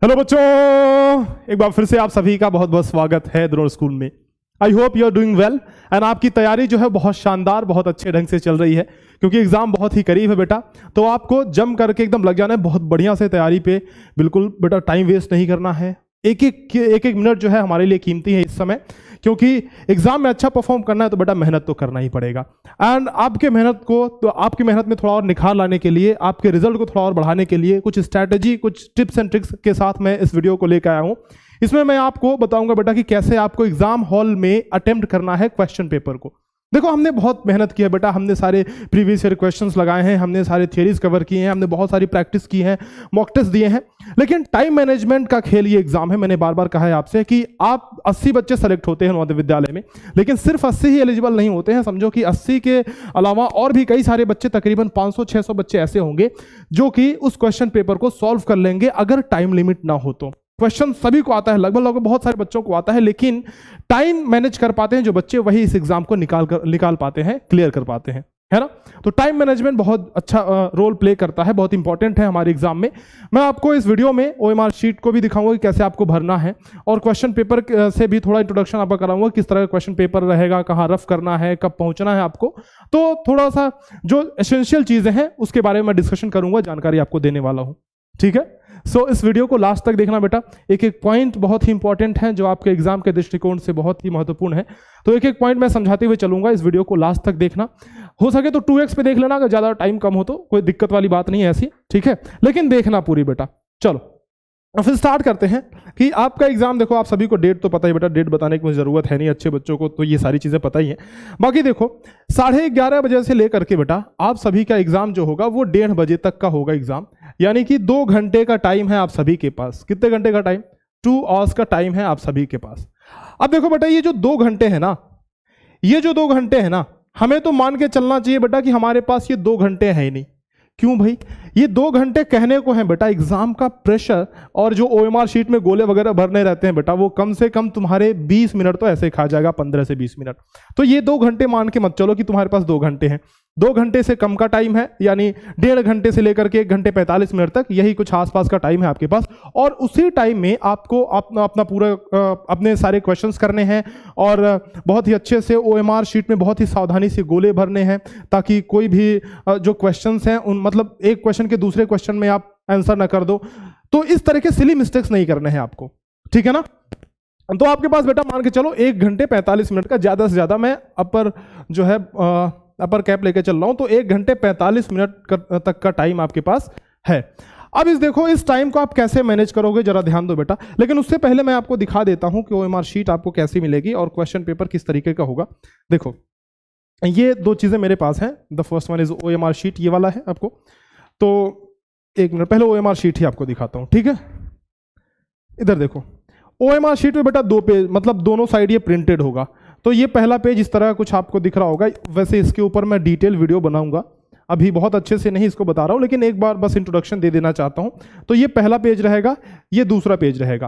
Hello बच्चों, एक बार फिर से आप सभी का बहुत बहुत स्वागत है द्रोण स्कूल में। I hope you are doing well and आपकी तैयारी जो है बहुत शानदार, बहुत अच्छे ढंग से चल रही है, क्योंकि एग्जाम बहुत ही करीब है बेटा। तो आपको जम करके एकदम लग जाना है बहुत बढ़िया से तैयारी पे। बिल्कुल बेटा, टाइम वेस्ट नहीं करना है। एक एक मिनट जो है हमारे लिए कीमती है इस समय, क्योंकि एग्जाम में अच्छा परफॉर्म करना है तो बेटा मेहनत तो करना ही पड़ेगा। एंड आपकी मेहनत में थोड़ा और निखार लाने के लिए, आपके रिजल्ट को थोड़ा और बढ़ाने के लिए कुछ स्ट्रैटेजी, कुछ टिप्स एंड ट्रिक्स के साथ मैं इस वीडियो को लेकर आया हूँ। इसमें मैं आपको बताऊंगा बेटा कि कैसे आपको एग्जाम हॉल में अटेम्प्ट करना है क्वेश्चन पेपर को। देखो, हमने बहुत मेहनत की है बेटा, हमने सारे प्रीवियस ईयर क्वेश्चंस लगाए हैं, हमने सारे थियरीज कवर किए हैं, हमने बहुत सारी प्रैक्टिस की है, मॉक टेस्ट दिए हैं, लेकिन टाइम मैनेजमेंट का खेल ये एग्जाम है। मैंने बार बार कहा है आपसे कि आप 80 बच्चे सेलेक्ट होते हैं नवोदय विद्यालय में, लेकिन सिर्फ 80 ही एलिजिबल नहीं होते हैं। समझो कि 80 के अलावा और भी कई सारे बच्चे, तकरीबन 500-600 बच्चे ऐसे होंगे जो कि उस क्वेश्चन पेपर को सॉल्व कर लेंगे अगर टाइम लिमिट ना हो तो। क्वेश्चन सभी को आता है, लगभग बहुत सारे बच्चों को आता है, लेकिन टाइम मैनेज कर पाते हैं जो बच्चे, वही इस एग्जाम को निकाल पाते हैं, क्लियर कर पाते हैं, है ना। तो टाइम मैनेजमेंट बहुत अच्छा रोल प्ले करता है, बहुत इंपॉर्टेंट है हमारे एग्जाम में। मैं आपको इस वीडियो में ओएमआर शीट को भी दिखाऊंगा कि कैसे आपको भरना है, और क्वेश्चन पेपर से भी थोड़ा इंट्रोडक्शन आपका कराऊंगा, किस तरह का क्वेश्चन पेपर रहेगा, कहाँ रफ करना है, कब पहुंचना है आपको। तो थोड़ा सा जो एसेंशियल चीजें हैं उसके बारे में मैं डिस्कशन करूंगा, जानकारी आपको देने वाला हूं, ठीक है। इस वीडियो को लास्ट तक देखना बेटा। एक एक पॉइंट बहुत ही इंपॉर्टेंट है जो आपके एग्जाम के दृष्टिकोण से बहुत ही महत्वपूर्ण है। तो एक एक पॉइंट मैं समझाते हुए चलूंगा, इस वीडियो को लास्ट तक देखना। हो सके तो 2x पे देख लेना, अगर ज्यादा टाइम कम हो तो कोई दिक्कत वाली बात नहीं है ऐसी, ठीक है, लेकिन देखना पूरी बेटा। चलो फिर स्टार्ट करते हैं कि आपका एग्जाम, देखो आप सभी को डेट तो पता ही बेटा, डेट बताने की मुझे जरूरत है नहीं, अच्छे बच्चों को तो ये सारी चीजें पता ही हैं। बाकी देखो 11:30 बजे से लेकर के बेटा आप सभी का एग्जाम जो होगा वो 1:30 बजे तक का होगा एग्जाम, यानी कि 2 घंटे का टाइम है आप सभी के पास। कितने घंटे का टाइम? 2 आवर्स का टाइम है आप सभी के पास। अब देखो बेटा, ये जो 2 घंटे है ना, हमें तो मान के चलना चाहिए बेटा कि हमारे पास ये 2 घंटे हैं ही नहीं। क्यों भाई? ये 2 घंटे कहने को हैं बेटा, एग्जाम का प्रेशर और जो ओएमआर शीट में गोले वगैरह भरने रहते हैं बेटा, वो कम से कम तुम्हारे 20 मिनट तो ऐसे खा जाएगा, 15 से 20 मिनट। तो ये 2 घंटे मान के मत चलो कि तुम्हारे पास 2 घंटे हैं। 2 घंटे से कम का टाइम है, यानी 1.5 घंटे से लेकर के 1 घंटे 45 मिनट तक, यही कुछ आसपास का टाइम है आपके पास। और उसी टाइम में आपको अपना पूरा अपने सारे क्वेश्चंस करने हैं, और बहुत ही अच्छे से ओएमआर शीट में बहुत ही सावधानी से गोले भरने हैं, ताकि कोई भी जो क्वेश्चंस हैं उन, मतलब एक क्वेश्चन के दूसरे क्वेश्चन में आप आंसर ना कर दो। तो इस तरह के सिली मिस्टेक्स नहीं करने हैं आपको, ठीक है ना। तो आपके पास बेटा मान के चलो 1 घंटे 45 मिनट का, ज्यादा से ज्यादा मैं अपर कैप लेके चल रहा हूं, तो 1 घंटे 45 मिनट तक का टाइम आपके पास है। अब इस टाइम को आप कैसे मैनेज करोगे, जरा ध्यान दो बेटा। लेकिन उससे पहले मैं आपको दिखा देता हूं कि ओएमआर शीट आपको कैसी मिलेगी और क्वेश्चन पेपर किस तरीके का होगा। देखो, ये 2 चीजें मेरे पास हैं। The first one is OMR sheet, ये वाला है आपको। तो 1 मिनट पहले ओएमआर शीट ही आपको दिखाता हूं, ठीक है। इधर देखो, ओएमआर शीट में बेटा 2 पेज, मतलब दोनों साइड ये प्रिंटेड होगा। तो ये पहला पेज इस तरह कुछ आपको दिख रहा होगा। वैसे इसके ऊपर मैं डिटेल वीडियो बनाऊंगा, अभी बहुत अच्छे से नहीं इसको बता रहा हूं, लेकिन एक बार बस इंट्रोडक्शन दे देना चाहता हूं। तो ये पहला पेज रहेगा, ये दूसरा पेज रहेगा।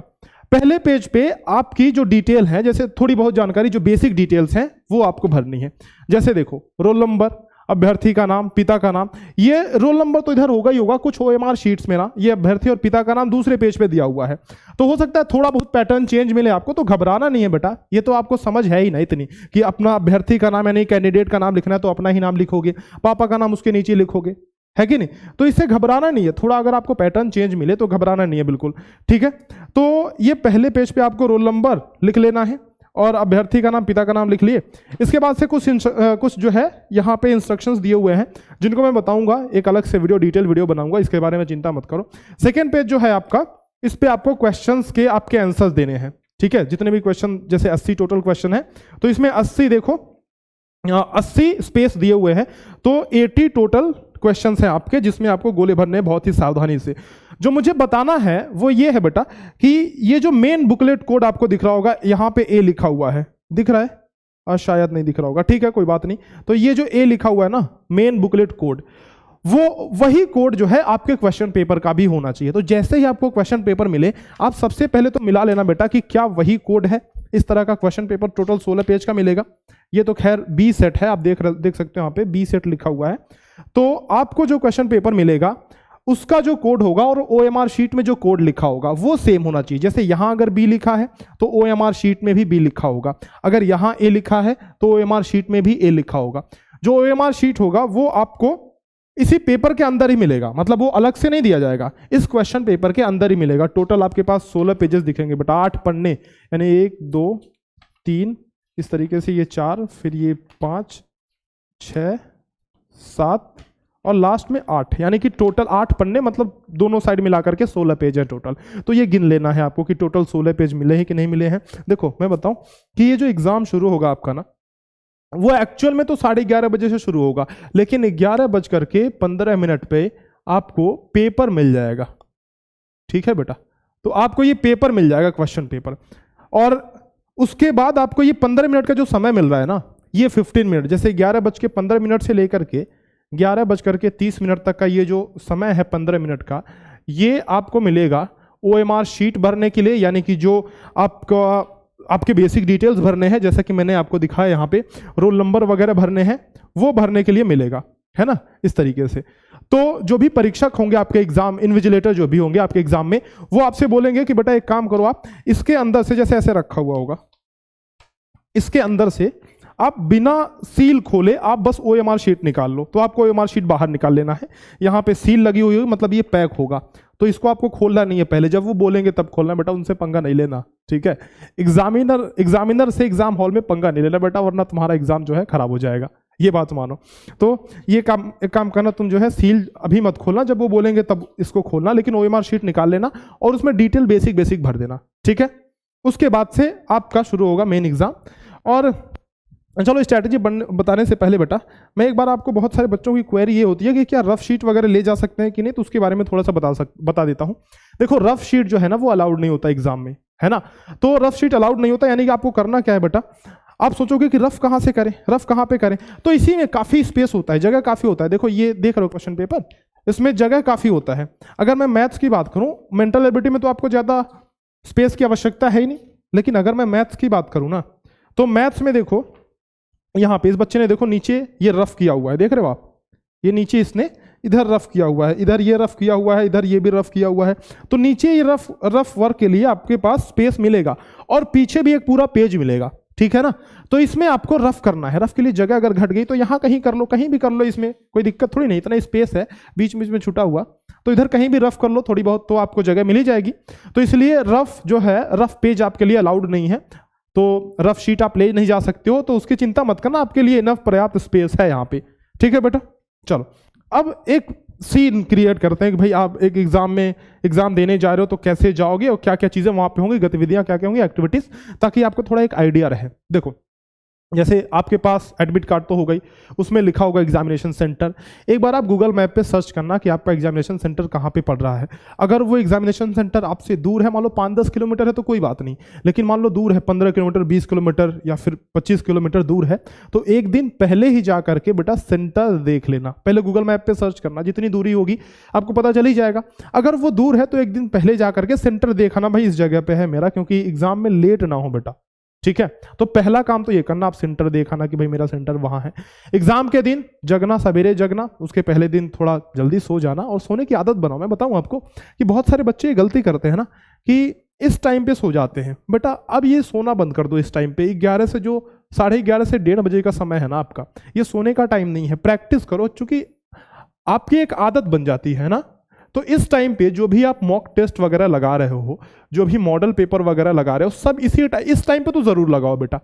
पहले पेज पे आपकी जो डिटेल है, जैसे थोड़ी बहुत जानकारी, जो बेसिक डिटेल्स हैं वो आपको भरनी है। जैसे देखो, रोल नंबर, अभ्यर्थी का नाम, पिता का नाम। ये रोल नंबर तो इधर होगा ही होगा, कुछ ओएमआर शीट्स में ना ये अभ्यर्थी और पिता का नाम दूसरे पेज पे दिया हुआ है, तो हो सकता है थोड़ा बहुत पैटर्न चेंज मिले आपको। तो घबराना नहीं है बेटा, ये तो आपको समझ है ही ना इतनी कि अपना अभ्यर्थी का नाम यानी कैंडिडेट का नाम लिखना है तो अपना ही नाम लिखोगे, पापा का नाम उसके नीचे लिखोगे, है कि नहीं। तो इससे घबराना नहीं है, थोड़ा अगर आपको पैटर्न चेंज मिले तो घबराना नहीं है बिल्कुल, ठीक है। तो ये पहले पेज पे आपको रोल नंबर लिख लेना है और अभ्यर्थी का नाम, पिता का नाम लिख लिए। इसके बाद से कुछ जो है यहाँ पे इंस्ट्रक्शंस दिए हुए हैं, जिनको मैं बताऊंगा, एक अलग से डिटेल वीडियो बनाऊंगा, इसके बारे में चिंता मत करो। सेकेंड पेज जो है आपका, इस पे आपको क्वेश्चंस के आपके आंसर्स देने हैं, ठीक है। जितने भी क्वेश्चन, जैसे 80 टोटल क्वेश्चन है, तो इसमें 80 देखो 80 स्पेस दिए हुए हैं, तो 80 टोटल क्वेश्चंस हैं आपके, जिसमें आपको गोले भरने हैं बहुत ही सावधानी से। जो मुझे बताना है वो ये है बेटा कि ये जो मेन बुकलेट कोड आपको दिख रहा होगा, यहाँ पे ए लिखा हुआ है, दिख रहा है? शायद नहीं दिख रहा होगा, ठीक है, कोई बात नहीं। तो ये जो ए लिखा हुआ है ना, मेन बुकलेट कोड, वो वही कोड जो है आपके क्वेश्चन पेपर का भी होना चाहिए। तो जैसे ही आपको क्वेश्चन पेपर मिले, आप सबसे पहले तो मिला लेना बेटा कि क्या वही कोड है। इस तरह का क्वेश्चन पेपर टोटल 16 पेज का मिलेगा। ये तो खैर बी सेट है, आप देख सकते हो यहाँ पे बी सेट लिखा हुआ है। तो आपको जो क्वेश्चन पेपर मिलेगा उसका जो कोड होगा और OMR शीट में जो कोड लिखा होगा वो सेम होना चाहिए। जैसे यहां अगर B लिखा है तो OMR शीट में भी B लिखा होगा, अगर यहां A लिखा है तो OMR शीट में भी A लिखा होगा। जो OMR शीट होगा वो आपको इसी पेपर के अंदर ही मिलेगा, मतलब वो अलग से नहीं दिया जाएगा, इस क्वेश्चन पेपर के अंदर ही मिलेगा। टोटल आपके पास 16 पेजेस दिखेंगे बेटा, 8 पन्ने, यानी 1 2 3 इस तरीके से, ये 4, फिर ये 5 6 7 और लास्ट में 8, यानी कि टोटल 8 पन्ने, मतलब दोनों साइड मिला करके 16 पेज है टोटल। तो ये गिन लेना है आपको कि टोटल 16 पेज मिले हैं कि नहीं मिले हैं। देखो मैं बताऊं कि ये जो एग्जाम शुरू होगा आपका ना, वो एक्चुअल में तो 11:30 बजे से शुरू होगा, लेकिन 11:15 पे आपको पेपर मिल जाएगा। ठीक है बेटा, तो आपको ये पेपर मिल जाएगा, क्वेश्चन पेपर, और उसके बाद आपको ये 15 मिनट का जो समय मिल रहा है ना, ये 15 मिनट, जैसे 11:15 से लेकर के 11:30 तक का ये जो समय है 15 मिनट का, ये आपको मिलेगा OMR शीट भरने के लिए, यानी कि जो आपके बेसिक डिटेल्स भरने हैं, जैसा कि मैंने आपको दिखाया यहाँ पे, रोल नंबर वगैरह भरने हैं, वो भरने के लिए मिलेगा, है ना, इस तरीके से। तो जो भी परीक्षक होंगे आपके एग्जाम, इन्विजिलेटर जो भी होंगे आपके एग्जाम में, वो आपसे बोलेंगे कि बेटा एक काम करो, आप इसके अंदर से, जैसे ऐसे रखा हुआ होगा, इसके अंदर से आप बिना सील खोले आप बस OMR शीट निकाल लो। तो आपको OMR शीट बाहर निकाल लेना है, यहाँ पे सील लगी हुई होगी, मतलब ये पैक होगा, तो इसको आपको खोलना नहीं है, पहले जब वो बोलेंगे तब खोलना बेटा, उनसे पंगा नहीं लेना, ठीक है। एग्जामिनर से एग्जाम हॉल में पंगा नहीं लेना बेटा, वरना तुम्हारा एग्जाम जो है खराब हो जाएगा, ये बात मानो। तो ये एक काम करना, तुम जो है सील अभी मत खोलना, जब वो बोलेंगे तब इसको खोलना, लेकिन OMR शीट निकाल लेना और उसमें डिटेल बेसिक भर देना, ठीक है। उसके बाद से आपका शुरू होगा मेन एग्जाम। और चलो स्ट्रैटेजी बताने से पहले बेटा, मैं एक बार आपको, बहुत सारे बच्चों की क्वेरी ये होती है कि क्या रफ शीट वगैरह ले जा सकते हैं कि नहीं, तो उसके बारे में थोड़ा सा बता देता हूं। देखो रफ शीट जो है ना वो अलाउड नहीं होता एग्जाम में, है ना। तो रफ शीट अलाउड नहीं होता, यानी कि आपको करना क्या है बेटा, आप सोचोगे कि रफ कहाँ से करें, रफ कहाँ पे करें, तो इसी में काफी स्पेस होता है, जगह काफी होता है। देखो ये देख रहे हो क्वेश्चन पेपर, इसमें जगह काफी होता है। अगर मैं मैथ्स की बात करूं, मेंटल एबिलिटी में तो आपको ज्यादा स्पेस की आवश्यकता है ही नहीं, लेकिन अगर मैं मैथ्स की बात करूं ना, तो मैथ्स में देखो यहाँ पे इस बच्चे ने देखो नीचे ये रफ किया हुआ है, देख रहे हो आप, ये नीचे इसने इधर रफ किया हुआ है, इधर ये रफ किया हुआ है, इधर ये भी रफ किया हुआ है। तो नीचे ये रफ वर्क के लिए आपके पास स्पेस मिलेगा और पीछे भी एक पूरा पेज मिलेगा, ठीक है ना। तो इसमें आपको रफ करना है, रफ के लिए जगह अगर घट गई तो यहाँ कहीं कर लो, कहीं भी कर लो, इसमें कोई दिक्कत थोड़ी नहीं, इतना स्पेस है बीच में छुटा हुआ, तो इधर कहीं भी रफ कर लो थोड़ी बहुत, तो आपको जगह मिल ही जाएगी। तो इसलिए रफ जो है, रफ पेज आपके लिए अलाउड नहीं है, तो रफ शीट आप ले नहीं जा सकते हो, तो उसकी चिंता मत करना, आपके लिए इनफ पर्याप्त स्पेस है यहाँ पे, ठीक है बेटा। चलो अब एक सीन क्रिएट करते हैं कि भाई आप एक एग्जाम देने जा रहे हो तो कैसे जाओगे और क्या क्या चीजें वहां पे होंगी, गतिविधियां क्या क्या होंगी, एक्टिविटीज, ताकि आपको थोड़ा एक आइडिया रहे। देखो जैसे आपके पास एडमिट कार्ड तो हो गई, उसमें लिखा होगा एग्जामिनेशन सेंटर। एक बार आप गूगल मैप पे सर्च करना कि आपका एग्जामिनेशन सेंटर कहाँ पे पड़ रहा है। अगर वो एग्जामिनेशन सेंटर आपसे दूर है, मान लो 5-10 किलोमीटर है तो कोई बात नहीं, लेकिन मान लो दूर है 15 किलोमीटर, 20 किलोमीटर या फिर 25 किलोमीटर दूर है, तो एक दिन पहले ही जा करके बेटा सेंटर देख लेना। पहले गूगल मैप पे सर्च करना, जितनी दूरी होगी आपको पता चल ही जाएगा। अगर वो दूर है तो एक दिन पहले जा करके सेंटर देखना, भाई इस जगह पे है मेरा, क्योंकि एग्जाम में लेट ना हो बेटा, ठीक है। तो पहला काम तो ये करना, आप सेंटर देखाना कि भाई मेरा सेंटर वहां है। एग्जाम के दिन जगना, सवेरे जगना, उसके पहले दिन थोड़ा जल्दी सो जाना और सोने की आदत बनाओ। मैं बताऊं आपको कि बहुत सारे बच्चे ये गलती करते हैं ना कि इस टाइम पे सो जाते हैं। बेटा अब ये सोना बंद कर दो इस टाइम पे, 11 से जो 11:30 से 1:30 बजे का समय है ना आपका, ये सोने का टाइम नहीं है। प्रैक्टिस करो, चूंकि आपकी एक आदत बन जाती है ना, तो इस टाइम पे जो भी आप मॉक टेस्ट वगैरह लगा रहे हो, जो भी मॉडल पेपर वगैरह लगा रहे हो, सब इस टाइम पे तो जरूर लगाओ बेटा।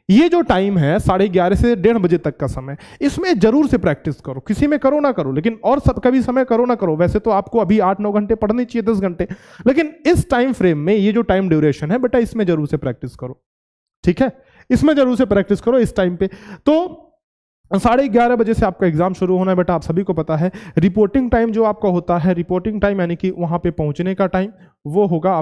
ये जो टाइम है 11:30 से 1:30 बजे तक का समय, इसमें जरूर से प्रैक्टिस करो। किसी में करो ना करो, लेकिन और सब कभी समय करो ना करो, वैसे तो आपको अभी 8-9 घंटे पढ़ने चाहिए, 10 घंटे, लेकिन इस टाइम फ्रेम में ये जो टाइम ड्यूरेशन है बेटा, इसमें जरूर से प्रैक्टिस करो, ठीक है। इसमें जरूर से प्रैक्टिस करो इस टाइम पे। तो 11:30 बजे से आपका एग्जाम शुरू होना है बेटा, आप सभी को पता है। रिपोर्टिंग टाइम जो आपका होता है, रिपोर्टिंग टाइम यानी कि वहां पे पहुंचने का टाइम, वो होगा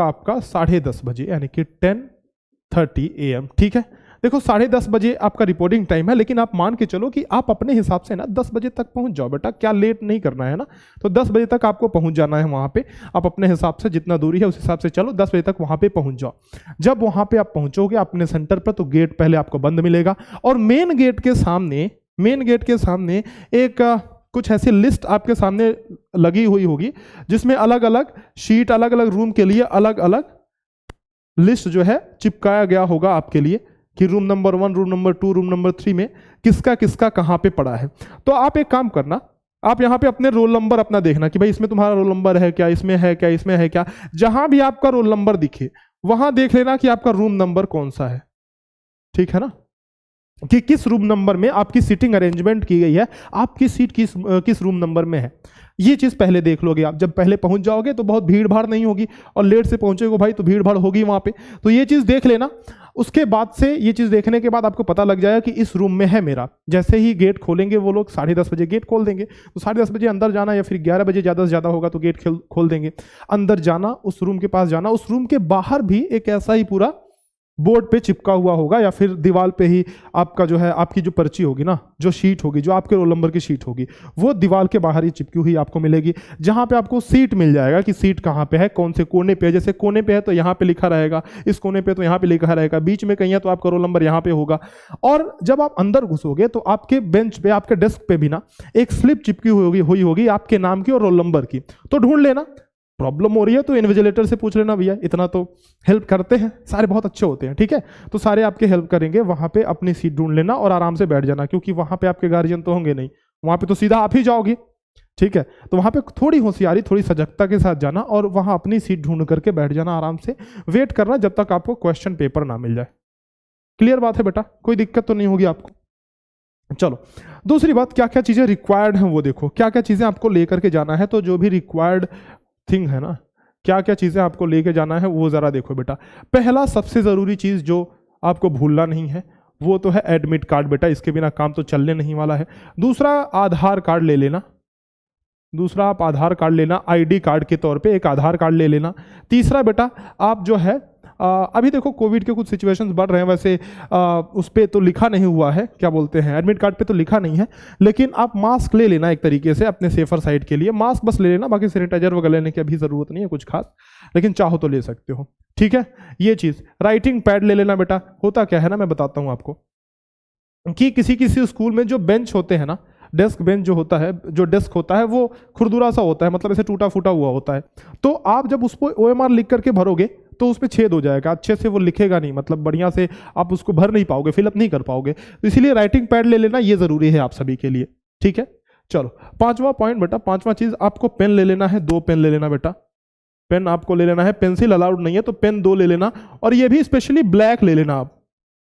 आपका 10:30 बजे, यानी कि 10:30 AM, ठीक है। देखो 10:30 बजे आपका रिपोर्टिंग टाइम है, लेकिन आप मान के चलो कि आप अपने हिसाब से ना 10 बजे तक पहुंच जाओ बेटा, क्या लेट नहीं करना है ना। तो 10 बजे तक आपको पहुंच जाना है वहां पे, आप अपने हिसाब से जितना दूरी है उस हिसाब से चलो, 10 बजे तक वहां पे पहुंच जाओ। जब वहां पे आप पहुंचोगे अपने सेंटर पर, तो गेट पहले आपको बंद मिलेगा और मेन गेट के सामने एक कुछ ऐसी लिस्ट आपके सामने लगी हुई होगी जिसमें अलग अलग शीट, अलग अलग रूम के लिए अलग अलग लिस्ट जो है चिपकाया गया होगा आपके लिए कि room number 1, room number 2, room number 3 में किसका किसका कहाँ पे पड़ा है। तो आप एक काम करना, आप यहाँ पे अपने रोल नंबर अपना देखना कि भाई इसमें तुम्हारा रोल नंबर है क्या, इसमें है क्या, इसमें है क्या। जहां भी आपका रोल नंबर दिखे वहां देख लेना कि आपका रूम नंबर कौन सा है, ठीक है ना, कि किस रूम नंबर में आपकी सीटिंग अरेंजमेंट की गई है, आपकी सीट किस रूम नंबर में है। ये चीज पहले देख लोगे आप। जब पहले पहुंच जाओगे तो बहुत भीड़ भाड़ नहीं होगी, और लेट से पहुंचेगे भाई तो भीड़ भाड़ होगी वहां पे। तो ये चीज देख लेना। उसके बाद से ये चीज देखने के बाद आपको पता लग जाएगा कि इस रूम में है मेरा। जैसे ही गेट खोलेंगे वो लोग 10:30 बजे गेट खोल देंगे, तो 10:30 बजे अंदर जाना, या फिर 11 बजे ज़्यादा से ज़्यादा होगा तो गेट खोल देंगे। अंदर जाना, उस रूम के पास जाना। उस रूम के बाहर भी एक ऐसा ही पूरा बोर्ड पे चिपका हुआ होगा, या फिर दीवार पे ही आपका जो है, आपकी जो पर्ची होगी ना, जो शीट होगी, जो आपके रोल नंबर की शीट होगी, वो दीवार के बाहर ही चिपकी हुई आपको मिलेगी, जहां पे आपको सीट मिल जाएगा कि सीट कहां पे है, कौन से कोने पे है। जैसे कोने पे है तो यहां पे लिखा रहेगा, इस कोने पे तो यहां पे लिखा रहेगा, बीच में कहीं है तो आपका रोल नंबर यहां पे होगा। और जब आप अंदर घुसोगे तो आपके बेंच पे, आपके डेस्क पे भी ना एक स्लिप चिपकी हुई होगी आपके नाम की और रोल नंबर की। तो ढूंढ लेना। प्रॉब्लम हो रही है तो इन्विजिलेटर से पूछ लेना, भैया इतना तो हेल्प करते हैं, सारे बहुत अच्छे होते हैं, ठीक है। तो सारे आपके हेल्प करेंगे। वहां पे अपनी सीट ढूंढ लेना और आराम से बैठ जाना, क्योंकि वहां पे आपके गार्जियन तो होंगे नहीं, वहां पे तो सीधा आप ही जाओगे, ठीक है। तो वहां पे थोड़ी होशियारी, थोड़ी सजगता के साथ जाना और वहां अपनी सीट ढूंढ करके बैठ जाना, आराम से वेट करना जब तक आपको क्वेश्चन पेपर ना मिल जाए। क्लियर बात है बेटा, कोई दिक्कत तो नहीं होगी आपको। चलो, दूसरी बात, क्या क्या चीजें रिक्वायर्ड हैं वो देखो, क्या क्या चीजें आपको लेकर के जाना है। तो जो भी रिक्वायर्ड थिंग है ना, क्या क्या चीजें आपको लेके जाना है वो जरा देखो बेटा। पहला सबसे जरूरी चीज जो आपको भूलना नहीं है वो तो है एडमिट कार्ड बेटा, इसके बिना काम तो चलने नहीं वाला है। दूसरा, आधार कार्ड ले लेना। दूसरा, आप आधार कार्ड लेना, आईडी कार्ड के तौर पे एक आधार कार्ड ले लेना। तीसरा बेटा, आप जो है अभी देखो कोविड के कुछ सिचुएशंस बढ़ रहे हैं, वैसे उस पर तो लिखा नहीं हुआ है, क्या बोलते हैं, एडमिट कार्ड पे तो लिखा नहीं है, लेकिन आप मास्क ले लेना एक तरीके से अपने सेफर साइड के लिए। मास्क बस ले लेना, बाकी सैनिटाइजर वगैरह लेने की अभी ज़रूरत नहीं है कुछ खास, लेकिन चाहो तो ले सकते हो, ठीक है। ये चीज़, राइटिंग पैड ले लेना बेटा। होता क्या है ना, मैं बताता हूँ आपको, कि किसी किसी स्कूल में जो बेंच होते हैं ना, डेस्क बेंच जो होता है, जो डेस्क होता है वो खुरदुरा सा होता है, मतलब ऐसे टूटा फूटा हुआ होता है। तो आप जब उस पर OMR लिख करके भरोगे तो उस पर छेद हो जाएगा, अच्छे से वो लिखेगा नहीं, मतलब बढ़िया से आप उसको भर नहीं पाओगे, फिलअप नहीं कर पाओगे। तो इसीलिए राइटिंग पैड ले लेना, ये जरूरी है आप सभी के लिए, ठीक है। चलो, पांचवा पॉइंट बेटा, पांचवा चीज, आपको पेन ले लेना है, 2 पेन ले लेना बेटा। पेन आपको ले लेना है, पेंसिल अलाउड नहीं है तो पेन 2 ले लेना, और ये भी स्पेशली ब्लैक ले लेना, आप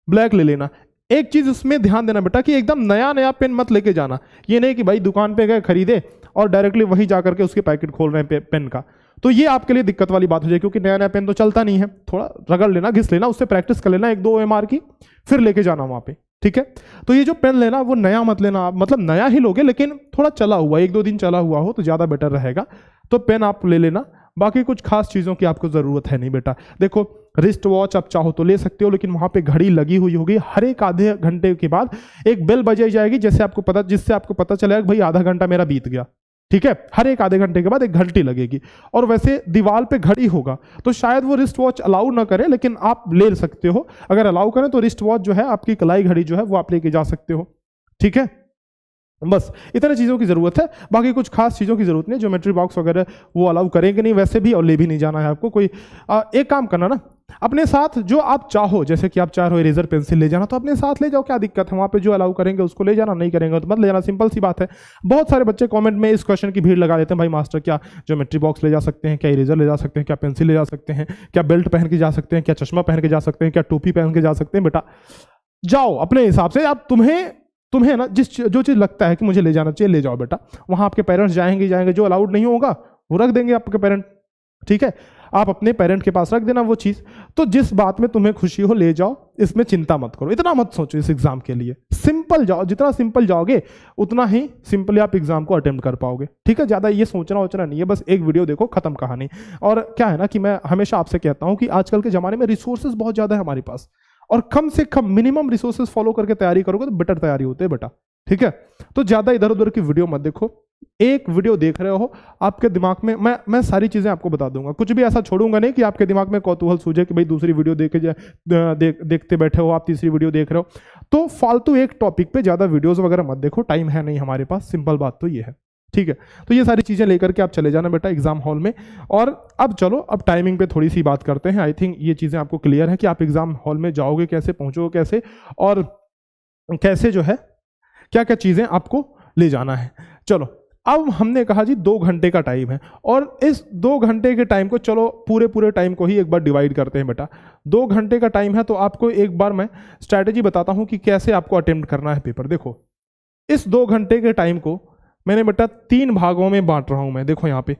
ब्लैक ले लेना। एक चीज उसमें ध्यान देना बेटा कि एकदम नया नया पेन मत लेके जाना। ये नहीं कि भाई दुकान पे गए खरीदे और डायरेक्टली वहीं जाकर के उसके पैकेट खोल रहे हैं पेन का, तो ये आपके लिए दिक्कत वाली बात हो जाए, क्योंकि नया नया पेन तो चलता नहीं है। थोड़ा रगड़ लेना, घिस लेना, उससे प्रैक्टिस कर लेना 1-2 OMR की, फिर लेके जाना वहां पे, ठीक है। तो ये जो पेन लेना वो नया मत लेना आप, मतलब नया ही लोगे लेकिन थोड़ा चला हुआ, 1-2 दिन चला हुआ हो तो ज्यादा बेटर रहेगा। तो पेन आप ले लेना। बाकी कुछ खास चीज़ों की आपको ज़रूरत है नहीं बेटा। देखो, रिस्ट वॉच आप चाहो तो ले सकते हो, लेकिन वहाँ पे घड़ी लगी हुई होगी, हर एक आधे घंटे के बाद एक बेल बजाई जाएगी, जिससे आपको पता चलेगा कि भाई आधा घंटा मेरा बीत गया, ठीक है। हर एक आधे घंटे के बाद एक घंटी लगेगी। और वैसे दीवार पे घड़ी होगा तो शायद वो रिस्ट वॉच अलाउ ना करे, लेकिन आप ले सकते हो। अगर अलाउ करें तो रिस्ट वॉच जो है, आपकी कलाई घड़ी जो है वो आप लेके जा सकते हो, ठीक है। बस इतने चीज़ों की ज़रूरत है, बाकी कुछ खास चीज़ों की ज़रूरत नहीं। ज्योमेट्री बॉक्स वगैरह वो अलाउ करेंगे नहीं वैसे भी, और ले भी नहीं जाना है आपको कोई। एक काम करना ना, अपने साथ जो आप चाहो, जैसे कि आप चाह रहे हो इरेजर पेंसिल ले जाना तो अपने साथ ले जाओ, क्या दिक्कत है। वहाँ पे जो अलाउ करेंगे उसको ले जाना, नहीं करेंगे तो मत ले जाना, सिंपल सी बात है। बहुत सारे बच्चे कमेंट में इस क्वेश्चन की भीड़ लगा देते हैं, भाई मास्टर क्या ज्योमेट्री बॉक्स ले जा सकते हैं, क्या इरेजर ले जा सकते हैं, क्या पेंसिल ले जा सकते हैं, क्या बेल्ट पहन के जा सकते हैं, क्या चश्मा पहन के जा सकते हैं, क्या टोपी पहन के जा सकते हैं। बेटा जाओ अपने हिसाब से, आप तुम्हें ना जो चीज़ लगता है कि मुझे ले जाना चाहिए ले जाओ बेटा। वहाँ आपके पेरेंट्स जाएंगे, जो अलाउड नहीं होगा वो रख देंगे आपके पेरेंट, ठीक है। आप अपने पेरेंट के पास रख देना वो चीज़। तो जिस बात में तुम्हें खुशी हो ले जाओ, इसमें चिंता मत करो, इतना मत सोचो इस एग्जाम के लिए। सिंपल जाओ, जितना सिंपल जाओगे उतना ही सिंपली आप एग्जाम को अटेम्प्ट कर पाओगे, ठीक है। ज़्यादा ये सोचना नहीं है, बस एक वीडियो देखो, खत्म कहानी। और क्या है ना कि मैं हमेशा आपसे कहता हूँ कि आजकल के ज़माने में रिसोर्सेज बहुत ज़्यादा है हमारे पास, और कम से कम मिनिमम रिसोर्सेज फॉलो करके तैयारी करोगे तो बेटर तैयारी होती है बेटा, ठीक है। तो ज़्यादा इधर उधर की वीडियो मत देखो, एक वीडियो देख रहे हो, आपके दिमाग में मैं सारी चीजें आपको बता दूंगा, कुछ भी ऐसा छोड़ूंगा नहीं कि आपके दिमाग में कौतूहल सूझे कि भाई दूसरी वीडियो देखते बैठे हो, आप तीसरी वीडियो देख रहे हो। तो फालतू एक टॉपिक पे ज्यादा वीडियोस वगैरह मत देखो, टाइम है नहीं हमारे पास, सिंपल बात तो ये है, ठीक है। तो ये सारी चीजें लेकर के आप चले जाना बेटा एग्जाम हॉल में। और अब चलो, अब टाइमिंग पे थोड़ी सी बात करते हैं। आई थिंक ये चीजें आपको क्लियर है कि आप एग्जाम हॉल में जाओगे कैसे, पहुंचोगे कैसे, और कैसे जो है क्या क्या चीजें आपको ले जाना है। चलो, अब हमने कहा जी 2 घंटे का टाइम है, और इस 2 घंटे के टाइम को चलो पूरे टाइम को ही एक बार डिवाइड करते हैं बेटा। 2 घंटे का टाइम है तो आपको एक बार मैं स्ट्रैटेजी बताता हूं कि कैसे आपको अटेम्प्ट करना है पेपर। देखो, इस 2 घंटे के टाइम को मैंने बेटा 3 भागों में बांट रहा हूं मैं। देखो यहाँ पे,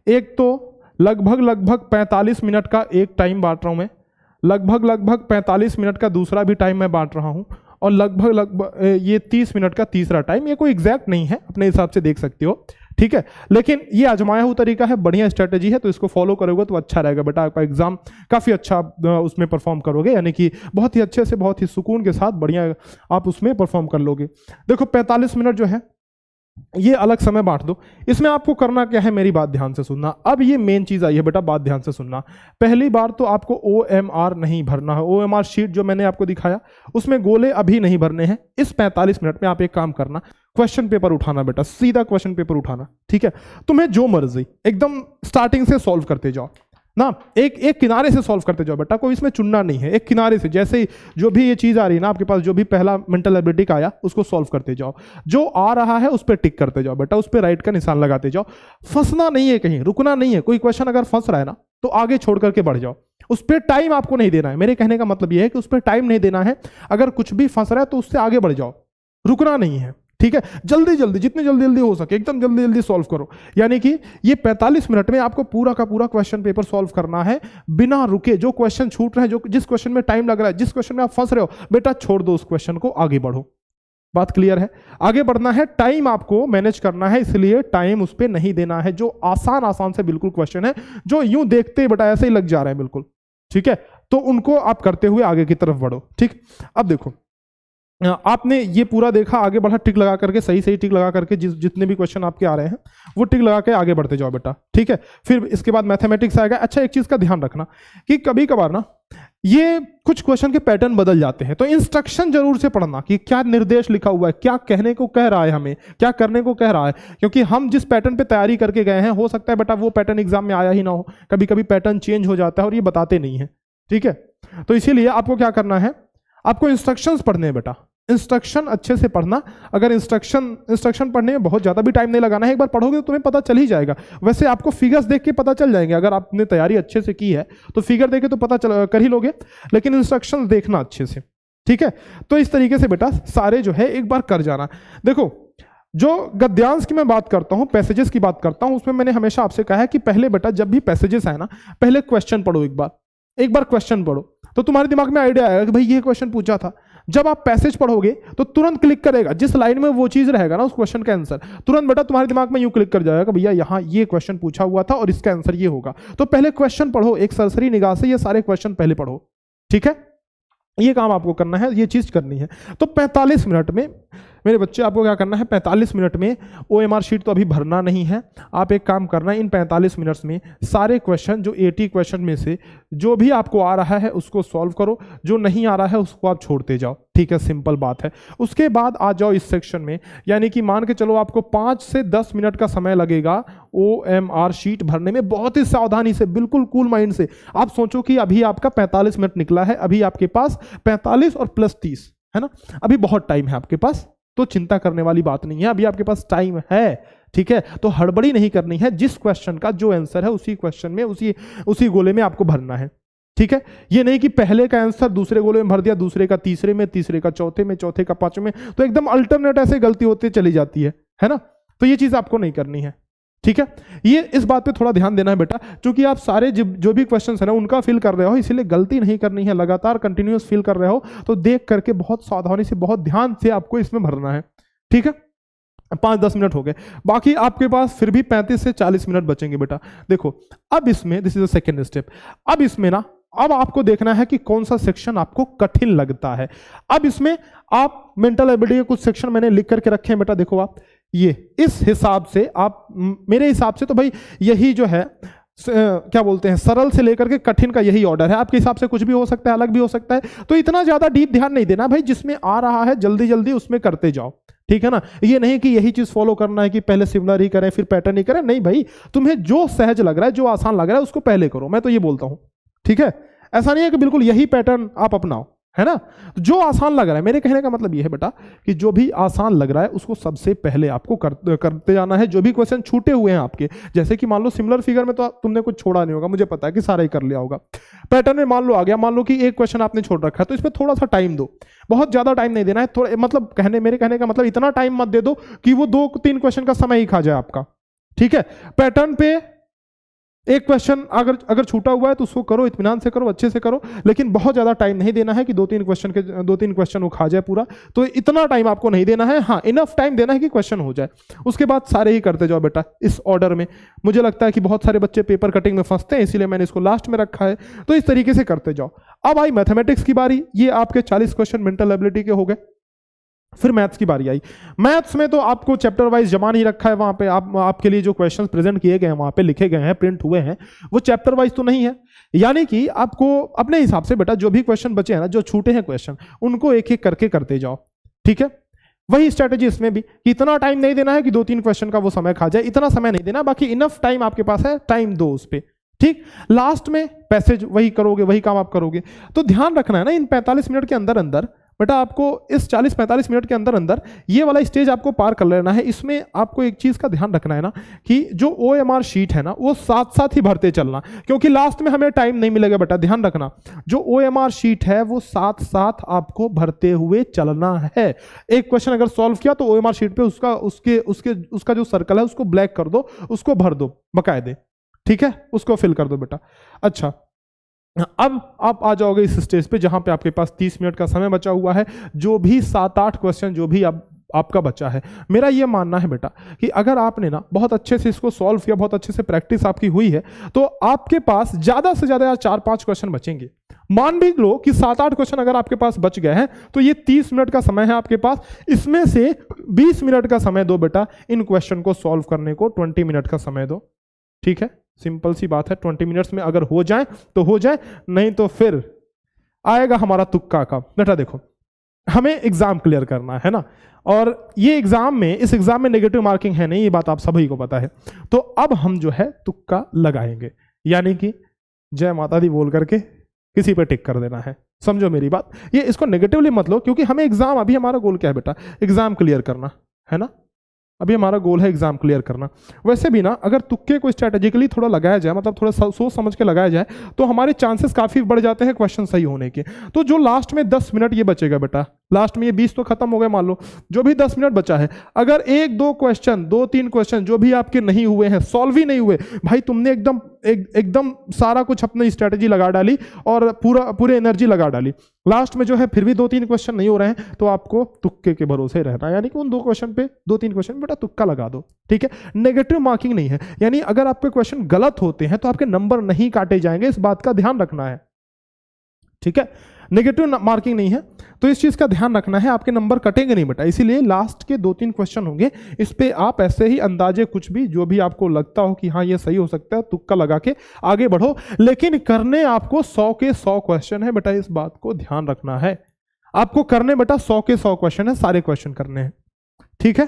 एक तो लगभग 45 मिनट का एक टाइम बांट रहा हूं मैं, लगभग 45 मिनट का दूसरा भी टाइम मैं बांट रहा हूं, और लगभग ये 30 मिनट का तीसरा टाइम। ये कोई एग्जैक्ट नहीं है, अपने हिसाब से देख सकते हो, ठीक है। लेकिन ये आजमाया हुआ तरीका है, बढ़िया स्ट्रेटेजी है, तो इसको फॉलो करोगे तो अच्छा रहेगा बेटा। आपका एग्जाम काफ़ी अच्छा उसमें परफॉर्म करोगे, यानी कि बहुत ही अच्छे से, बहुत ही सुकून के साथ बढ़िया आप उसमें परफॉर्म कर लोगे। देखो 45 मिनट जो है ये अलग समय बांट दो। इसमें आपको करना क्या है, मेरी बात ध्यान से सुनना। अब ये मेन चीज आई है बेटा, बात ध्यान से सुनना। पहली बार तो आपको OMR नहीं भरना है। OMR शीट जो मैंने आपको दिखाया उसमें गोले अभी नहीं भरने हैं। इस 45 मिनट में आप एक काम करना, क्वेश्चन पेपर उठाना बेटा, सीधा क्वेश्चन पेपर उठाना, ठीक है। तुम्हें जो मर्जी एकदम स्टार्टिंग से सॉल्व करते जाओ ना, एक किनारे से सॉल्व करते जाओ बेटा, कोई इसमें चुनना नहीं है, एक किनारे से। जैसे ही जो भी ये चीज आ रही है ना आपके पास, जो भी पहला मेंटल एबिलिटी का आया उसको सॉल्व करते जाओ, जो आ रहा है उस पर टिक करते जाओ बेटा, उस पर राइट का निशान लगाते जाओ। फंसना नहीं है, कहीं रुकना नहीं है। कोई क्वेश्चन अगर फंस रहा है ना तो आगे छोड़ करके बढ़ जाओ, उस पर टाइम आपको नहीं देना है। मेरे कहने का मतलब यह है कि उस पर टाइम नहीं देना है। अगर कुछ भी फंस रहा है तो उससे आगे बढ़ जाओ, रुकना नहीं है, ठीक है। जल्दी जितनी जल्दी हो सके एकदम जल्दी सॉल्व करो। यानी कि ये 45 मिनट में आपको पूरा का पूरा क्वेश्चन पेपर सॉल्व करना है बिना रुके। जो क्वेश्चन छूट रहे हैं, जो जिस क्वेश्चन में टाइम लग रहा है, जिस क्वेश्चन में आप फंस रहे हो, बेटा छोड़ दो उस क्वेश्चन को, आगे बढ़ो। बात क्लियर है? आगे बढ़ना है, टाइम आपको मैनेज करना है, इसलिए टाइम उस पर नहीं देना है। जो आसान से बिल्कुल क्वेश्चन है, जो यूं देखते बेटा ऐसे ही लग जा रहे हैं बिल्कुल, ठीक है, तो उनको आप करते हुए आगे की तरफ बढ़ो, ठीक। अब देखो, आपने ये पूरा देखा, आगे बढ़ा, टिक लगा करके, सही टिक लगा करके, जितने भी क्वेश्चन आपके आ रहे हैं वो टिक लगा के आगे बढ़ते जाओ बेटा, ठीक है। फिर इसके बाद मैथमेटिक्स आएगा। अच्छा, एक चीज का ध्यान रखना कि कभी कभार ना ये कुछ क्वेश्चन के पैटर्न बदल जाते हैं, तो इंस्ट्रक्शन जरूर से पढ़ना कि क्या निर्देश लिखा हुआ है, क्या कहने को कह रहा है, हमें क्या करने को कह रहा है। क्योंकि हम जिस पैटर्न पे तैयारी करके गए हैं, हो सकता है बेटा वो पैटर्न एग्जाम में आया ही ना हो, कभी कभी पैटर्न चेंज हो जाता है और ये बताते नहीं है, ठीक है। तो इसीलिए आपको क्या करना है, आपको इंस्ट्रक्शंस पढ़ने हैं बेटा, इंस्ट्रक्शन अच्छे से पढ़ना। अगर इंस्ट्रक्शन पढ़ने में बहुत ज़्यादा भी टाइम नहीं लगाना है, एक बार पढ़ोगे तो तुम्हें पता चल ही जाएगा। वैसे आपको फिगर्स देख के पता चल जाएंगे, अगर आपने तैयारी अच्छे से की है तो फिगर देख के तो पता चल कर ही लोगे, लेकिन इंस्ट्रक्शन देखना अच्छे से, ठीक है। तो इस तरीके से बेटा सारे जो है एक बार कर जाना। देखो, जो गद्यांश की मैं बात करता हूं, पैसेजेस की बात करता हूं, उसमें मैंने हमेशा आपसे कहा है कि पहले बेटा जब भी पैसेजेस आए ना, पहले क्वेश्चन पढ़ो, एक बार क्वेश्चन पढ़ो, तो तुम्हारे दिमाग में आइडिया आएगा कि भाई ये क्वेश्चन पूछा था। जब आप पैसेज पढ़ोगे तो तुरंत क्लिक करेगा, जिस लाइन में वो चीज रहेगा ना उस क्वेश्चन का आंसर, तुरंत बेटा तुम्हारे दिमाग में यूं क्लिक कर जाएगा कि भैया यहाँ ये क्वेश्चन पूछा हुआ था और इसका आंसर ये होगा। तो पहले क्वेश्चन पढ़ो, एक सरसरी निगाह से ये सारे क्वेश्चन पहले पढ़ो, ठीक है। ये काम आपको करना है, ये चीज करनी है। तो 45 मिनट में मेरे बच्चे आपको क्या करना है, 45 मिनट में OMR शीट तो अभी भरना नहीं है। आप एक काम करना है, इन 45 मिनट्स में सारे क्वेश्चन, जो 80 क्वेश्चन में से जो भी आपको आ रहा है उसको सॉल्व करो, जो नहीं आ रहा है उसको आप छोड़ते जाओ, ठीक है, सिंपल बात है। उसके बाद आ जाओ इस सेक्शन में, यानी कि मान के चलो आपको 5 से 10 मिनट का समय लगेगा OMR शीट भरने में। बहुत ही सावधानी से, बिल्कुल कूल माइंड से आप सोचो कि अभी आपका 45 मिनट निकला है, अभी आपके पास 45 और प्लस 30 है ना, अभी बहुत टाइम है आपके पास, तो चिंता करने वाली बात नहीं है, अभी आपके पास टाइम है, ठीक है। तो हड़बड़ी नहीं करनी है, जिस क्वेश्चन का जो आंसर है उसी क्वेश्चन में, उसी गोले में आपको भरना है, ठीक है। ये नहीं कि पहले का आंसर दूसरे गोले में भर दिया, दूसरे का तीसरे में, तीसरे का चौथे में, चौथे का पांचवें में, तो एकदम अल्टरनेट ऐसे गलती होती चली जाती है ना। तो ये चीज आपको नहीं करनी है, ठीक है। ये इस बात पे थोड़ा ध्यान देना है बेटा, क्योंकि आप सारे जो भी क्वेश्चंस है ना उनका फिल कर रहे हो, इसीलिए गलती नहीं करनी है, लगातार कंटिन्यूअस फिल कर रहे हो, तो देख करके बहुत सावधानी से, बहुत ध्यान से आपको इसमें भरना है, ठीक है। 5-10 मिनट हो गए, बाकी आपके पास फिर भी 35 से 40 मिनट बचेंगे बेटा। देखो, अब इसमें this is the second step. अब इसमें ना, अब आपको देखना है कि कौन सा सेक्शन आपको कठिन लगता है। अब इसमें आप मेंटल एबिलिटी के कुछ सेक्शन मैंने लिख करके रखे हैं बेटा, देखो आप, ये इस हिसाब से आप, मेरे हिसाब से तो भाई यही जो है क्या बोलते हैं, सरल से लेकर के कठिन का यही ऑर्डर है। आपके हिसाब से कुछ भी हो सकता है, अलग भी हो सकता है, तो इतना ज्यादा डीप ध्यान नहीं देना भाई, जिसमें आ रहा है जल्दी जल्दी उसमें करते जाओ, ठीक है ना। ये नहीं कि यही चीज फॉलो करना है कि पहले सिमिलर ही करें फिर पैटर्न ही करें, नहीं भाई, तुम्हें जो सहज लग रहा है, जो आसान लग रहा है उसको पहले करो, मैं तो ये बोलता हूं, ठीक है। ऐसा नहीं है कि बिल्कुल यही पैटर्न आप अपनाओ, है ना। जो आसान लग रहा है, मेरे कहने का मतलब ये है बेटा कि जो भी आसान लग रहा है उसको सबसे पहले आपको करते जाना है। जो भी क्वेश्चन छूटे हुए हैं आपके, जैसे कि मान लो सिमिलर फिगर में तो तुमने कुछ छोड़ा नहीं होगा, मुझे पता है कि सारा ही कर लिया होगा। पैटर्न में मान लो आ गया, मान लो कि एक क्वेश्चन आपने छोड़ रखा है, तो इस पर थोड़ा सा टाइम दो, बहुत ज्यादा टाइम नहीं देना है, थोड़ा मतलब मेरे कहने का मतलब इतना टाइम मत दे दो कि वो 2-3 क्वेश्चन का समय ही खा जाए आपका, ठीक है। पैटर्न पे एक क्वेश्चन अगर छूटा हुआ है तो उसको करो, इत्मीनान से करो, अच्छे से करो, लेकिन बहुत ज्यादा टाइम नहीं देना है कि 2-3 क्वेश्चन वो खा जाए पूरा, तो इतना टाइम आपको नहीं देना है। हाँ, इनफ टाइम देना है कि क्वेश्चन हो जाए, उसके बाद सारे ही करते जाओ बेटा इस ऑर्डर में। मुझे लगता है कि बहुत सारे बच्चे पेपर कटिंग में फंसते हैं, इसीलिए मैंने इसको लास्ट में रखा है, तो इस तरीके से करते जाओ। अब आई मैथमेटिक्स की बारी, ये आपके 40 क्वेश्चन मेंटल एबिलिटी के हो गए। फिर मैथ्स की बारी आई। मैथ्स में तो आपको चैप्टर वाइज जमा नहीं रखा है, वहां पे आपके लिए जो क्वेश्चंस प्रेजेंट किए गए हैं, वहां पे लिखे गए हैं, प्रिंट हुए हैं, वो चैप्टर वाइज तो नहीं है। यानी कि आपको अपने हिसाब से बेटा जो भी क्वेश्चन बचे हैं ना, जो छूटे हैं क्वेश्चन, उनको एक एक करके करते जाओ, ठीक है। वही स्ट्रेटेजी इसमें भी कि इतना टाइम नहीं देना है कि 2-3 क्वेश्चन का वो समय खा जाए, इतना समय नहीं देना, बाकी इनफ टाइम आपके पास है, टाइम दो उस पर, ठीक। लास्ट में पैसेज वही करोगे, वही काम आप करोगे। तो ध्यान रखना है ना, इन 45 मिनट के अंदर अंदर बेटा आपको, इस 40-45 मिनट के अंदर अंदर ये वाला स्टेज आपको पार कर लेना है। इसमें आपको एक चीज का ध्यान रखना है ना कि जो OMR शीट है ना, वो साथ साथ ही भरते चलना, क्योंकि लास्ट में हमें टाइम नहीं मिलेगा बेटा, ध्यान रखना। जो OMR शीट है वो साथ साथ आपको भरते हुए चलना है। एक क्वेश्चन अगर सॉल्व किया तो OMR शीट पे उसका जो सर्कल है उसको ब्लैक कर दो, उसको भर दो बकायदे, ठीक है, उसको फिल कर दो बेटा। अच्छा, अब आप आ जाओगे इस स्टेज पे जहां पे आपके पास 30 मिनट का समय बचा हुआ है। जो भी 7-8 क्वेश्चन जो भी आपका बचा है, मेरा ये मानना है बेटा कि अगर आपने ना बहुत अच्छे से इसको सॉल्व किया, बहुत अच्छे से प्रैक्टिस आपकी हुई है, तो आपके पास ज्यादा से ज्यादा 4-5 क्वेश्चन बचेंगे। मान भी लो कि 7-8 क्वेश्चन अगर आपके पास बच गए हैं, तो ये 30 मिनट का समय है आपके पास, इसमें से 20 मिनट का समय दो बेटा इन क्वेश्चन को सॉल्व करने को, 20 मिनट का समय दो, ठीक है। सिंपल सी बात है, 20 मिनट्स में अगर हो जाए तो हो जाए, नहीं तो फिर आएगा हमारा तुक्का का। बेटा देखो, हमें एग्जाम क्लियर करना है ना, और ये एग्जाम में, इस एग्जाम में नेगेटिव मार्किंग है नहीं, ये बात आप सभी को पता है। तो अब हम जो है तुक्का लगाएंगे, यानी कि जय माता दी बोल करके किसी पे टिक कर देना है। समझो मेरी बात, ये इसको नेगेटिवली मत लो, क्योंकि हमें एग्जाम, अभी हमारा गोल क्या है बेटा, एग्जाम क्लियर करना है ना। अभी हमारा गोल है एग्जाम क्लियर करना। वैसे भी ना, अगर तुक्के को स्ट्रेटेजिकली थोड़ा लगाया जाए, मतलब थोड़ा सोच समझ के लगाया जाए, तो हमारे चांसेस काफी बढ़ जाते हैं क्वेश्चन सही होने के। तो जो लास्ट में 10 मिनट ये बचेगा बेटा, लास्ट में ये 20 तो खत्म हो गए, मान लो जो भी 10 मिनट बचा है, अगर 1-2 क्वेश्चन, 2-3 क्वेश्चन जो भी आपके नहीं हुए हैं, सॉल्व ही नहीं हुए, भाई तुमने एकदम सारा कुछ अपनी स्ट्रेटेजी लगा डाली और पूरे एनर्जी लगा डाली, लास्ट में जो है फिर भी 2-3 क्वेश्चन नहीं हो रहे हैं, तो आपको तुक्के के भरोसे रहना है। यानी कि उन 2 क्वेश्चन पे, 2-3 क्वेश्चन बेटा तुक्का लगा दो, ठीक है। नेगेटिव मार्किंग नहीं है, यानी अगर आपके क्वेश्चन गलत होते हैं तो आपके नंबर नहीं काटे जाएंगे, इस बात का ध्यान रखना है, ठीक है। नेगेटिव मार्किंग नहीं है, तो इस चीज का ध्यान रखना है, आपके नंबर कटेंगे नहीं बेटा। इसीलिए लास्ट के 2-3 क्वेश्चन होंगे, इस पे आप ऐसे ही अंदाजे कुछ भी जो भी आपको लगता हो कि हाँ ये सही हो सकता है, तुक्का लगा के आगे बढ़ो, लेकिन करने आपको 100 के 100 क्वेश्चन है बेटा, इस बात को ध्यान रखना है। आपको करने बेटा 100 के 100 क्वेश्चन है, सारे क्वेश्चन करने हैं, ठीक है।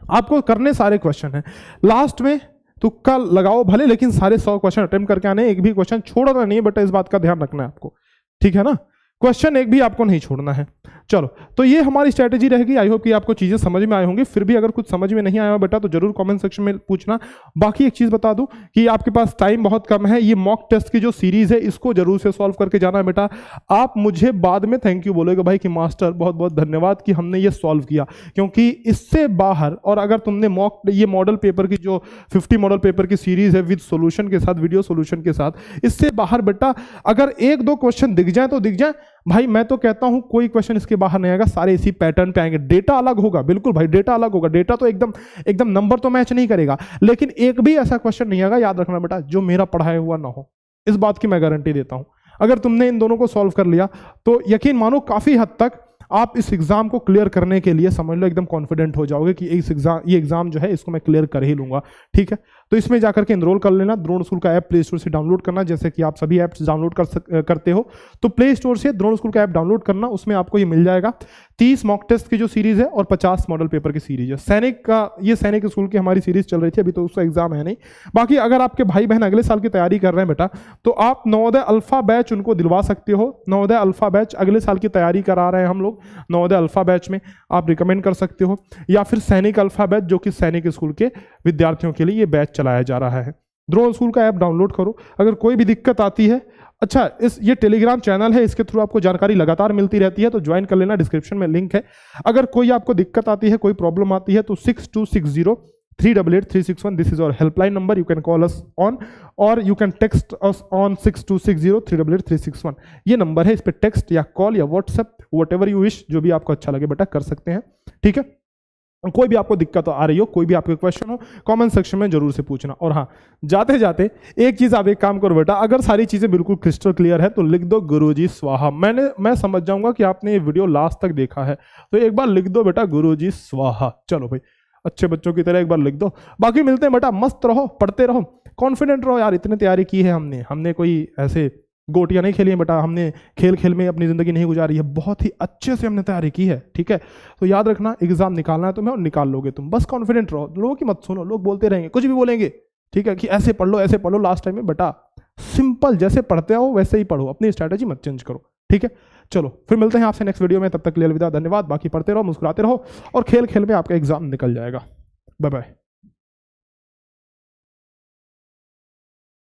आपको करने सारे क्वेश्चन है, लास्ट में तुक्का लगाओ भले, लेकिन सारे 100 क्वेश्चन अटेम्प्ट करके आने, एक भी क्वेश्चन छोड़ना नहीं है बेटा, इस बात का ध्यान रखना है आपको, ठीक है ना। क्वेश्चन एक भी आपको नहीं छोड़ना है। चलो, तो ये हमारी स्ट्रेटेजी रहेगी। आई होप कि आपको चीजें समझ में आई होंगी। फिर भी अगर कुछ समझ में नहीं आया बेटा तो जरूर कमेंट सेक्शन में पूछना। बाकी एक चीज बता दूं कि आपके पास टाइम बहुत कम है, ये मॉक टेस्ट की जो सीरीज है इसको जरूर से सॉल्व करके जाना है बेटा। आप मुझे बाद में थैंक यू बोलोगे भाई कि मास्टर बहुत बहुत धन्यवाद कि हमने ये सॉल्व किया, क्योंकि इससे बाहर, और अगर तुमने ये मॉडल पेपर की जो 50 मॉडल पेपर की सीरीज है विद सॉल्यूशन के साथ, वीडियो सॉल्यूशन के साथ, इससे बाहर बेटा अगर 1-2 क्वेश्चन दिख जाए तो दिख जाए भाई, मैं तो कहता हूं कोई क्वेश्चन इसके बाहर नहीं आएगा, सारे इसी पैटर्न पे आएंगे। डेटा अलग होगा, बिल्कुल भाई डेटा अलग होगा, डेटा तो एकदम नंबर तो मैच नहीं करेगा, लेकिन एक भी ऐसा क्वेश्चन नहीं आएगा, याद रखना बेटा, जो मेरा पढ़ाया हुआ ना हो। इस बात की मैं गारंटी देता हूं। अगर तुमने इन दोनों को सॉल्व कर लिया तो यकीन मानो काफी हद तक आप इस एग्जाम को क्लियर करने के लिए समझ लो एकदम कॉन्फिडेंट हो जाओगे कि ये एग्जाम जो है इसको मैं क्लियर कर ही लूंगा। ठीक है, तो इसमें जाकर के एनरोल कर लेना। द्रोण स्कूल का ऐप प्ले स्टोर से डाउनलोड करना, जैसे कि आप सभी ऐप्स डाउनलोड करते हो, तो प्ले स्टोर से द्रोण स्कूल का ऐप डाउनलोड करना। उसमें आपको ये मिल जाएगा 30 मॉक टेस्ट की जो सीरीज है और 50 मॉडल पेपर की सीरीज है। सैनिक का, ये सैनिक स्कूल की हमारी सीरीज चल रही थी, अभी तो उसका एग्जाम है नहीं। बाकी अगर आपके भाई बहन अगले साल की तैयारी कर रहे हैं बेटा, तो आप नवोदय अल्फा बैच उनको दिलवा सकते हो। नवोदय अल्फा बैच अगले साल की तैयारी करा रहे हैं हम लोग, नवोदय अल्फा बैच में आप रिकमेंड कर सकते हो, या फिर सैनिक अल्फा बैच जो कि सैनिक स्कूल के विद्यार्थियों के लिए ये बैच चलाया जा रहा है। द्रोण स्कूल का ऐप डाउनलोड करो। अगर कोई भी दिक्कत आती है, अच्छा ये टेलीग्राम चैनल है, इसके थ्रू आपको जानकारी लगातार मिलती रहती है, तो ज्वाइन कर लेना, डिस्क्रिप्शन में लिंक है। अगर कोई आपको दिक्कत आती है, कोई प्रॉब्लम आती है, तो 6260388361 this is our helpline number, you can call us on or you can text us on 6260388361। ये नंबर है, इस पर टेक्स्ट या कॉल या व्हाट्सएप व्हाटएवर यू विश, जो भी आपको अच्छा लगे बेटा कर सकते हैं। ठीक है, कोई भी आपको दिक्कत आ रही हो, कोई भी आपके क्वेश्चन हो, कमेंट सेक्शन में जरूर से पूछना। और हाँ, जाते जाते एक चीज आप एक काम करो बेटा, अगर सारी चीजें बिल्कुल क्रिस्टल क्लियर है तो लिख दो गुरुजी स्वाहा। मैं समझ जाऊंगा कि आपने ये वीडियो लास्ट तक देखा है, तो एक बार लिख दो बेटा गुरुजी स्वाहा। चलो भाई, अच्छे बच्चों की तरह एक बार लिख दो। बाकी मिलते हैं बेटा, मस्त रहो, पढ़ते रहो, कॉन्फिडेंट रहो यार। इतनी तैयारी की है हमने कोई ऐसे गोटियां नहीं खेली है बेटा, हमने खेल खेल में अपनी जिंदगी नहीं गुजारी है, बहुत ही अच्छे से हमने तैयारी की है। ठीक है, तो याद रखना, एग्जाम निकालना है तुम्हें और निकाल लोगे तुम, बस कॉन्फिडेंट रहो। लोगों की मत सुनो, लोग बोलते रहेंगे, कुछ भी बोलेंगे, ठीक है, कि ऐसे पढ़ लो ऐसे पढ़ लो। लास्ट टाइम में बेटा सिंपल जैसे पढ़ते हो वैसे ही पढ़ो, अपनी स्ट्रैटेजी मत चेंज करो। ठीक है, चलो फिर मिलते हैं आपसे नेक्स्ट वीडियो में, तब तक के लिए अलविदा, धन्यवाद। बाकी पढ़ते रहो, मुस्कुराते रहो और खेल खेल में आपका एग्जाम निकल जाएगा। Bye bye.